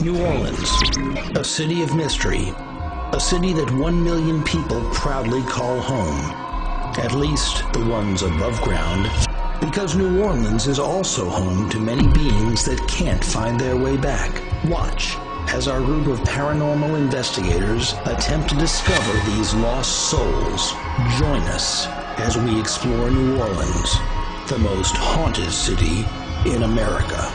New Orleans, a city of mystery, a city that 1 million people proudly call home, at least the ones above ground, because New Orleans is also home to many beings that can't find their way back. Watch as our group of paranormal investigators attempt to discover these lost souls. Join us as we explore New Orleans, the most haunted city in America.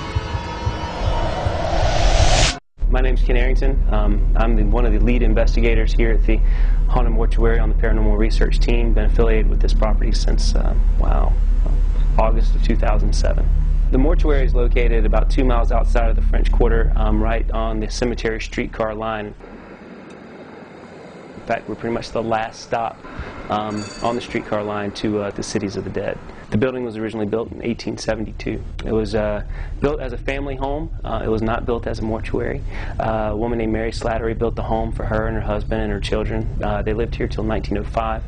My name's Ken Arrington. I'm one of the lead investigators here at the Haunted Mortuary on the Paranormal Research Team. Been affiliated with this property since, August of 2007. The mortuary is located about 2 miles outside of the French Quarter, right on the cemetery streetcar line. In fact, we're pretty much the last stop on the streetcar line to the Cities of the Dead. The building was originally built in 1872. It was built as a family home. It was not built as a mortuary. A woman named Mary Slattery built the home for her and her husband and her children. They lived here till 1905.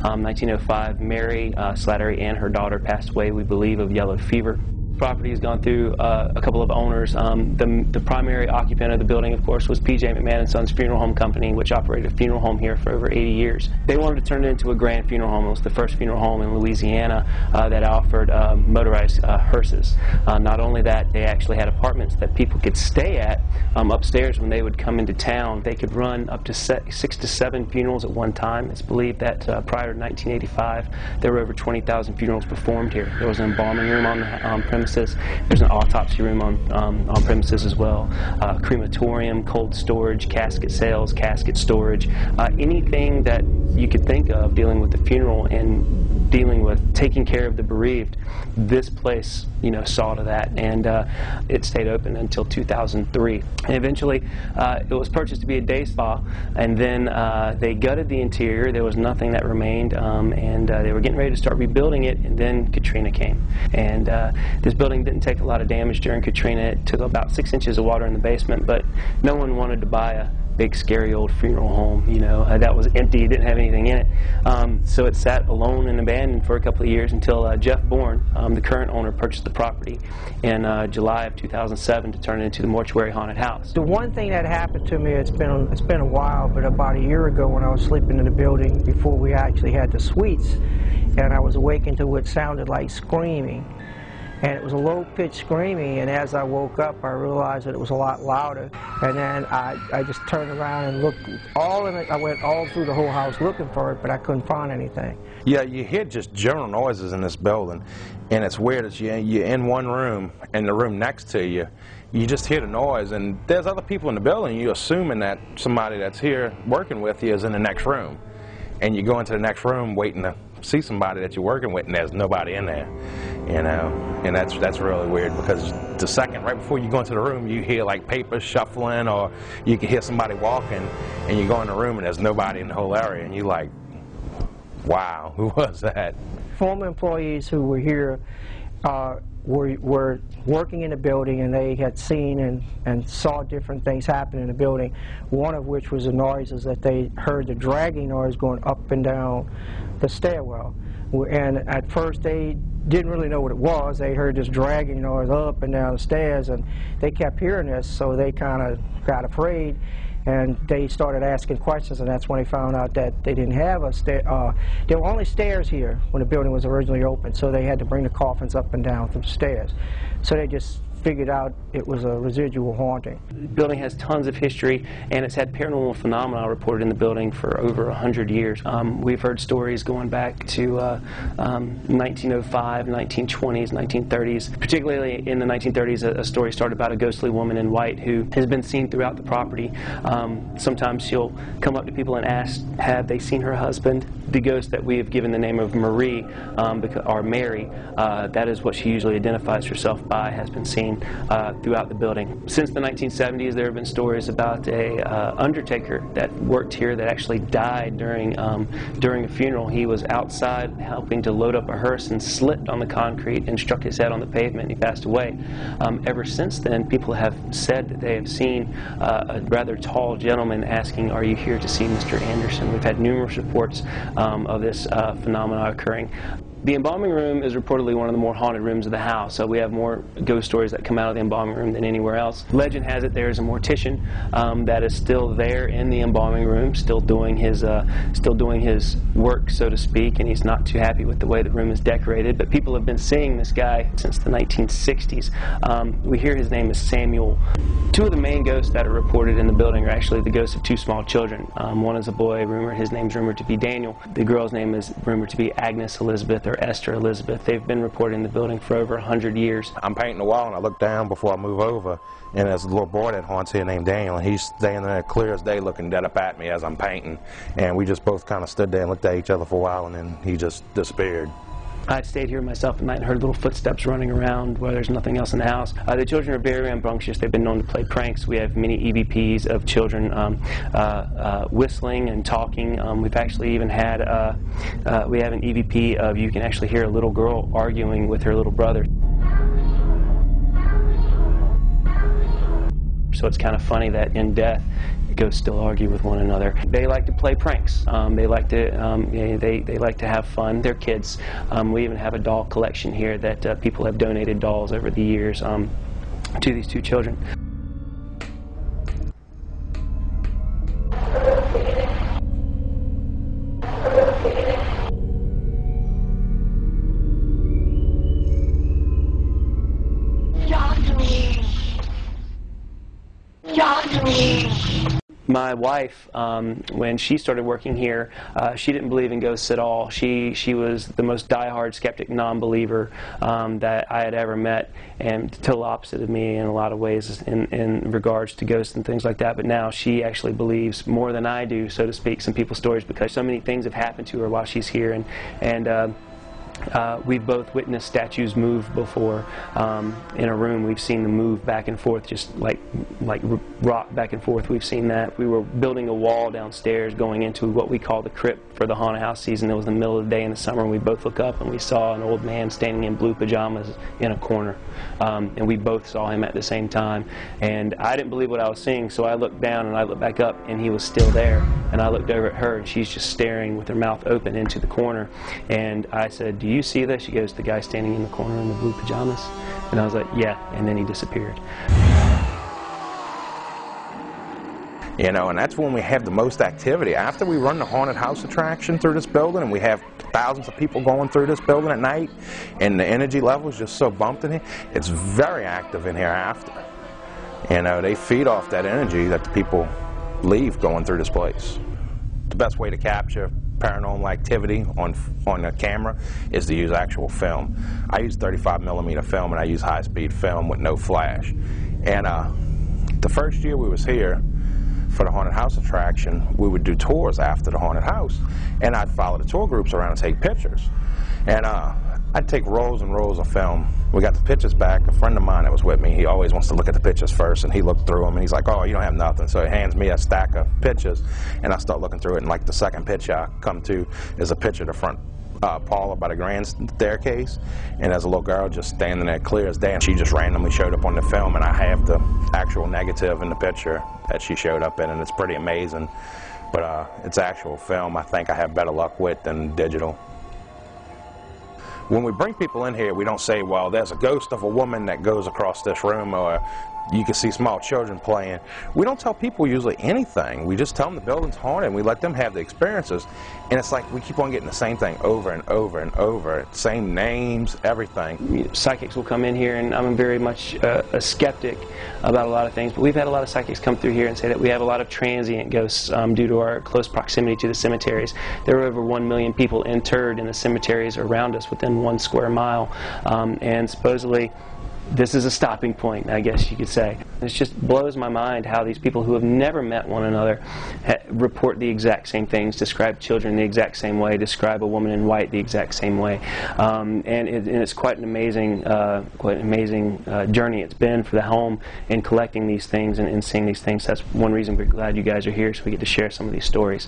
1905, Mary Slattery and her daughter passed away, we believe, of yellow fever. The property has gone through a couple of owners. The primary occupant of the building, of course, was P.J. McMahon & Sons Funeral Home Company, which operated a funeral home here for over 80 years. They wanted to turn it into a grand funeral home. It was the first funeral home in Louisiana that offered motorized hearses. Not only that, they actually had apartments that people could stay at upstairs when they would come into town. They could run up to 6 to 7 funerals at one time. It's believed that prior to 1985, there were over 20,000 funerals performed here. There was an embalming room on the premises. There's an autopsy room on premises as well. Crematorium, cold storage, casket sales, casket storage, anything that you could think of dealing with the funeral and dealing with taking care of the bereaved. This place, saw to that, and it stayed open until 2003. And eventually, it was purchased to be a day spa, and then they gutted the interior. There was nothing that remained, and they were getting ready to start rebuilding it, and then Katrina came. And this building didn't take a lot of damage during Katrina. It took about 6 inches of water in the basement, but no one wanted to buy a big scary old funeral home, that was empty, it didn't have anything in it. So it sat alone and abandoned for a couple of years until Jeff Bourne, the current owner, purchased the property in July of 2007 to turn it into the Mortuary Haunted House. The one thing that happened to me, it's been a while, but about a year ago when I was sleeping in the building before we actually had the suites, and I was awakened to what sounded like screaming. And it was a low-pitched screaming, and as I woke up, I realized that it was a lot louder. And then I just turned around and looked I went all through the whole house looking for it, but I couldn't find anything. Yeah, you hear just general noises in this building, and it's weird. You're in one room, and the room next to you, you just hear the noise, and there's other people in the building. You're assuming that somebody that's here working with you is in the next room. And you go into the next room waiting to see somebody that you're working with, and there's nobody in there, and that's really weird, because the second right before you go into the room, you hear like papers shuffling, or you can hear somebody walking, and you go in the room and there's nobody in the whole area, and you're like, wow, who was that? Former employees who were here were working in the building, and they had seen and saw different things happen in the building, one of which was the noises that they heard, the dragging noise going up and down the stairwell. And at first they didn't really know what it was. They heard this dragging noise up and down the stairs, and they kept hearing this, so they kind of got afraid, and they started asking questions, and that's when they found out that they didn't have a stair. There were only stairs here when the building was originally open, so they had to bring the coffins up and down through the stairs. So they just figured out it was a residual haunting. The building has tons of history, and it's had paranormal phenomena reported in the building for over 100 years. We've heard stories going back to 1905, 1920s, 1930s. Particularly in the 1930s, a story started about a ghostly woman in white who has been seen throughout the property. Sometimes she'll come up to people and ask, have they seen her husband? The ghost that we have given the name of Marie, or Mary, that is what she usually identifies herself by, has been seen throughout the building. Since the 1970s, there have been stories about a undertaker that worked here that actually died during a funeral. He was outside helping to load up a hearse and slipped on the concrete and struck his head on the pavement, and he passed away. Ever since then, people have said that they have seen a rather tall gentleman asking, "Are you here to see Mr. Anderson?" We've had numerous reports of this phenomena occurring. The embalming room is reportedly one of the more haunted rooms of the house, so we have more ghost stories that come out of the embalming room than anywhere else. Legend has it there is a mortician that is still there in the embalming room, still doing his work, so to speak, and he's not too happy with the way the room is decorated. But people have been seeing this guy since the 1960s. We hear his name is Samuel. Two of the main ghosts that are reported in the building are actually the ghosts of two small children. One is a boy, his name's rumored to be Daniel. The girl's name is rumored to be Agnes Elizabeth or Esther Elizabeth. They've been reported in the building for over 100 years. I'm painting the wall and I look down before I move over, and there's a little boy that haunts here named Daniel, and he's standing there clear as day looking dead up at me as I'm painting. And we just both kind of stood there and looked at each other for a while, and then he just disappeared. I'd stayed here myself at night and heard little footsteps running around where there's nothing else in the house. The children are very rambunctious. They've been known to play pranks. We have many EVPs of children whistling and talking. We've actually even had we have an EVP of you can actually hear a little girl arguing with her little brother. So it's kind of funny that in death, ghosts still argue with one another. They like to play pranks. They like to have fun. They're kids. We even have a doll collection here that people have donated dolls over the years to these two children. My wife, when she started working here, she didn't believe in ghosts at all. She was the most diehard skeptic, non-believer that I had ever met, and total opposite of me in a lot of ways in regards to ghosts and things like that. But now she actually believes more than I do, so to speak, some people's stories, because so many things have happened to her while she's here, and we've both witnessed statues move before in a room. We've seen them move back and forth, just like rock back and forth. We've seen that. We were building a wall downstairs going into what we call the crypt for the haunted house season. It was the middle of the day in the summer, and we both look up and we saw an old man standing in blue pajamas in a corner. And we both saw him at the same time. And I didn't believe what I was seeing, so I looked down and I looked back up, and he was still there. And I looked over at her, and she's just staring with her mouth open into the corner. And I said, "Do you see this?" She goes, "The guy standing in the corner in the blue pajamas." And I was like, "Yeah," and then he disappeared. You know, and that's when we have the most activity. After we run the haunted house attraction through this building, and we have thousands of people going through this building at night, and the energy level is just so bumped in here, it's very active in here after. You know, they feed off that energy that the people leave going through this place. The best way to capture paranormal activity on a camera is to use actual film. I use 35mm film, and I use high-speed film with no flash. And the first year we was here for the haunted house attraction, we would do tours after the haunted house, and I'd follow the tour groups around and take pictures. And I'd take rolls and rolls of film. We got the pictures back. A friend of mine that was with me, he always wants to look at the pictures first, and he looked through them, and he's like, "Oh, you don't have nothing." So he hands me a stack of pictures, and I start looking through it, and like the second picture I come to is a picture of the front parlor by the grand staircase, and there's a little girl just standing there clear as day, and she just randomly showed up on the film, and I have the actual negative in the picture that she showed up in, and it's pretty amazing. But it's actual film. I think I have better luck with than digital. When we bring people in here, we don't say, "Well, there's a ghost of a woman that goes across this room," or "You can see small children playing." We don't tell people usually anything. We just tell them the building's haunted, and we let them have the experiences. And it's like we keep on getting the same thing over and over and over, same names, everything. Psychics will come in here, and I'm very much a skeptic about a lot of things, but we've had a lot of psychics come through here and say that we have a lot of transient ghosts due to our close proximity to the cemeteries. There are over 1 million people interred in the cemeteries around us within 1 square mile, and supposedly this is a stopping point, I guess you could say. It just blows my mind how these people who have never met one another report the exact same things, describe children the exact same way, describe a woman in white the exact same way. And it's quite an amazing journey it's been for the home in collecting these things and seeing these things. That's one reason we're glad you guys are here, so we get to share some of these stories.